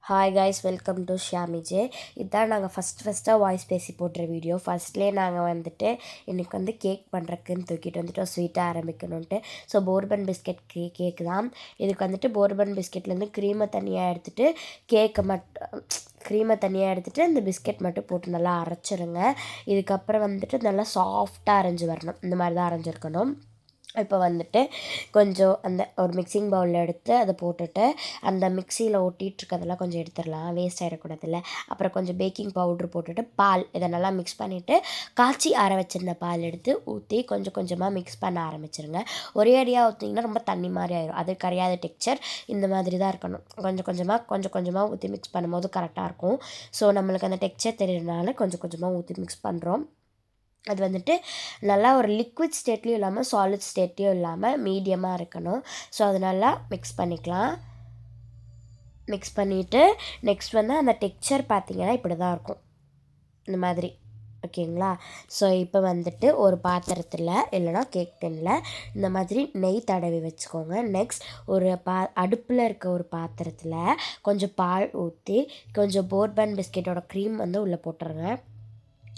Hi guys, welcome to ஷியாமிஜே. இதுதான் நாங்கள் ஃபஸ்ட்டாக வாய்ஸ் பேசி போடுற வீடியோ. ஃபஸ்ட்லேயே நாங்கள் வந்துட்டு இன்றைக்கி வந்து கேக் பண்ணுறக்குன்னு தூக்கிட்டு வந்துட்டு ஸ்வீட்டாக ஆரம்பிக்கணுன்ட்டு. ஸோ போர்பன் பிஸ்கெட் கேக்கு தான். இதுக்கு வந்துட்டு போர்பன் பிஸ்கெட்லேருந்து க்ரீமை தனியாக எடுத்துகிட்டு க்ரீமை தனியாக எடுத்துகிட்டு அந்த பிஸ்கெட் மட்டும் போட்டு நல்லா அரைச்சிருங்க. இதுக்கப்புறம் வந்துட்டு நல்லா சாஃப்டாக அரைஞ்சி வரணும். இந்த மாதிரி தான் அரைஞ்சிருக்கணும். இப்போ வந்துட்டு கொஞ்சம் அந்த ஒரு மிக்சிங் பவுலில் எடுத்து அதை போட்டுட்டு அந்த மிக்சியில் ஒட்டிகிட்ருக்கதெல்லாம் கொஞ்சம் எடுத்துடலாம், வேஸ்ட் ஆகிடக்கூடாதுல்ல. அப்புறம் கொஞ்சம் பேக்கிங் பவுட்ரு போட்டுட்டு பால் இதை நல்லா மிக்ஸ் பண்ணிவிட்டு காய்ச்சி ஆற வச்சுருந்த பால் எடுத்து ஊற்றி கொஞ்சம் கொஞ்சமாக மிக்ஸ் பண்ண ஆரம்பிச்சிருங்க. ஒரே அடியாக ஊற்றிங்கன்னா ரொம்ப தண்ணி மாதிரி ஆயிடும், அது கரையாத டெக்ஸ்சர். இந்த மாதிரி தான் இருக்கணும். கொஞ்சம் கொஞ்சமாக ஊற்றி மிக்ஸ் பண்ணும்போது கரெக்டாக இருக்கும். ஸோ நம்மளுக்கு அந்த டெக்ஸ்சர் தெரியறதுனால கொஞ்சம் கொஞ்சமாக ஊற்றி மிக்ஸ் பண்ணுறோம். அது வந்துட்டு நல்லா ஒரு லிக்விட் ஸ்டேட்லேயும் இல்லாமல் சாலிட் ஸ்டேட்லேயும் இல்லாமல் மீடியமாக இருக்கணும். ஸோ அது நல்லா மிக்ஸ் பண்ணிக்கலாம். மிக்ஸ் பண்ணிவிட்டு நெக்ஸ்ட் வந்து அந்த டெக்ஸ்சர் பார்த்திங்கன்னா இப்படி தான் இருக்கும், இந்த மாதிரி. ஓகேங்களா? ஸோ இப்போ வந்துட்டு ஒரு பாத்திரத்தில் இல்லைனா கேக் டின்னில் இந்த மாதிரி நெய் தடவி வச்சுக்கோங்க. நெக்ஸ்ட் ஒரு அடுப்பில் இருக்க ஒரு பாத்திரத்தில் கொஞ்சம் பால் ஊற்றி கொஞ்சம் போர்பன் பிஸ்கெட்டோட க்ரீம் வந்து உள்ளே போட்டுருங்க.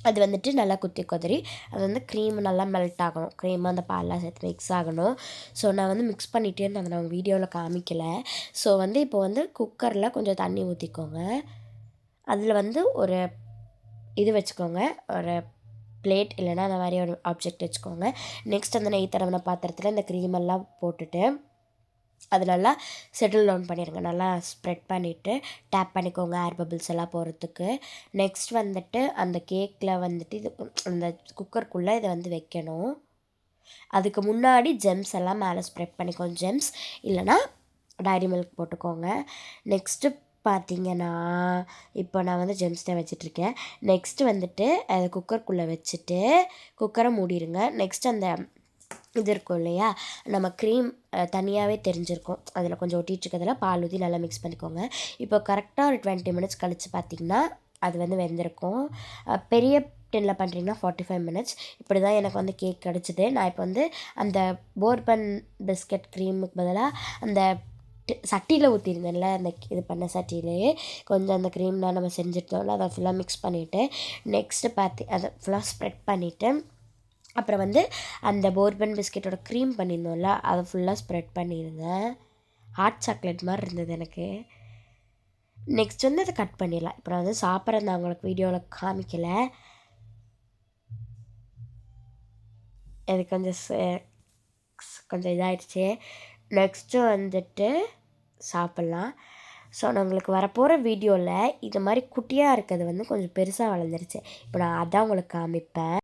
அது வந்துட்டு நல்லா குத்தி கொதறி அது வந்து க்ரீம் நல்லா மெல்ட் ஆகணும். க்ரீம் அந்த பால்லாம் சேர்த்து மிக்ஸ் ஆகணும். ஸோ நான் வந்து மிக்ஸ் பண்ணிகிட்டே இருந்தேன், அதை நான் வீடியோவில் காமிக்கலை. ஸோ வந்து இப்போ வந்து குக்கரில் கொஞ்சம் தண்ணி ஊற்றிக்கோங்க. அதில் வந்து ஒரு இது வச்சுக்கோங்க, ஒரு பிளேட் இல்லைனா அந்த மாதிரி ஒரு ஆப்ஜெக்ட் வச்சுக்கோங்க. நெக்ஸ்ட் அந்த நெய் தடவின பாத்திரத்தில் இந்த க்ரீமெல்லாம் போட்டுட்டு அது நல்லா செட்டில் டவுன் பண்ணிடுங்க. நல்லா ஸ்ப்ரெட் பண்ணிவிட்டு டேப் பண்ணிக்கோங்க ஏர் பபிள்ஸ் எல்லாம் போகிறதுக்கு. நெக்ஸ்ட் வந்துட்டு அந்த கேக்கில் வந்துட்டு இது அந்த குக்கருக்குள்ளே இதை வந்து வைக்கணும். அதுக்கு முன்னாடி ஜெம்ஸ் எல்லாம் மேலே ஸ்ப்ரெட் பண்ணிக்கோங்க. ஜெம்ஸ் இல்லைனா டைரி மில்க் போட்டுக்கோங்க. நெக்ஸ்ட்டு பார்த்திங்கன்னா இப்போ நான் வந்து ஜெம்ஸ் தான் வச்சிட்ருக்கேன். நெக்ஸ்ட்டு வந்துட்டு அதை குக்கருக்குள்ளே வச்சுட்டு குக்கரை மூடிடுங்க. நெக்ஸ்ட் அந்த இது இருக்கும் இல்லையா, நம்ம க்ரீம் தனியாகவே தெரிஞ்சிருக்கும், அதில் கொஞ்சம் ஒட்டிகிட்ருக்கிறதுல பால் ஊற்றி நல்லா மிக்ஸ் பண்ணிக்கோங்க. இப்போ கரெக்டாக ஒரு 20 மினிட்ஸ் கழித்து பார்த்திங்கன்னா அது வந்து வெந்திருக்கும். பெரிய டின்னில் பண்ணுறீங்கன்னா 45 மினிட்ஸ். இப்படி தான் எனக்கு வந்து கேக் கிடச்சிது. நான் இப்போ வந்து அந்த போர்பன் பிஸ்கெட் க்ரீமுக்கு பதிலாக அந்த சட்டியில் ஊற்றிருந்தேன்ல, அந்த இது பண்ண சட்டியிலேயே கொஞ்சம் அந்த க்ரீம்லாம் நம்ம செஞ்சுட்டோம்ல, அதை ஃபுல்லாக மிக்ஸ் பண்ணிவிட்டு நெக்ஸ்ட்டு அதை ஃபுல்லாக ஸ்ப்ரெட் பண்ணிவிட்டு அப்புறம் வந்து அந்த போர்பன் பிஸ்கெட்டோட க்ரீம் பண்ணியிருந்தோம்ல, அதை ஃபுல்லாக ஸ்ப்ரெட் பண்ணிடுங்க. ஹாட் சாக்லேட் மாதிரி இருந்தது எனக்கு. நெக்ஸ்ட் வந்து அதை கட் பண்ணிடலாம். இப்போ நான் வந்து சாப்பிட்றது நான் உங்களுக்கு வீடியோவில் காமிக்கலை. இது கொஞ்சம் இதாகிடுச்சு. நெக்ஸ்ட்டு வந்துட்டு சாப்பிட்லாம். ஸோ நான் உங்களுக்கு வரப்போகிற வீடியோவில் இது மாதிரி குட்டியாக இருக்கிறது வந்து கொஞ்சம் பெருசாக வளர்ந்துருச்சு. இப்போ நான் அதான் உங்களுக்கு காமிப்பேன்.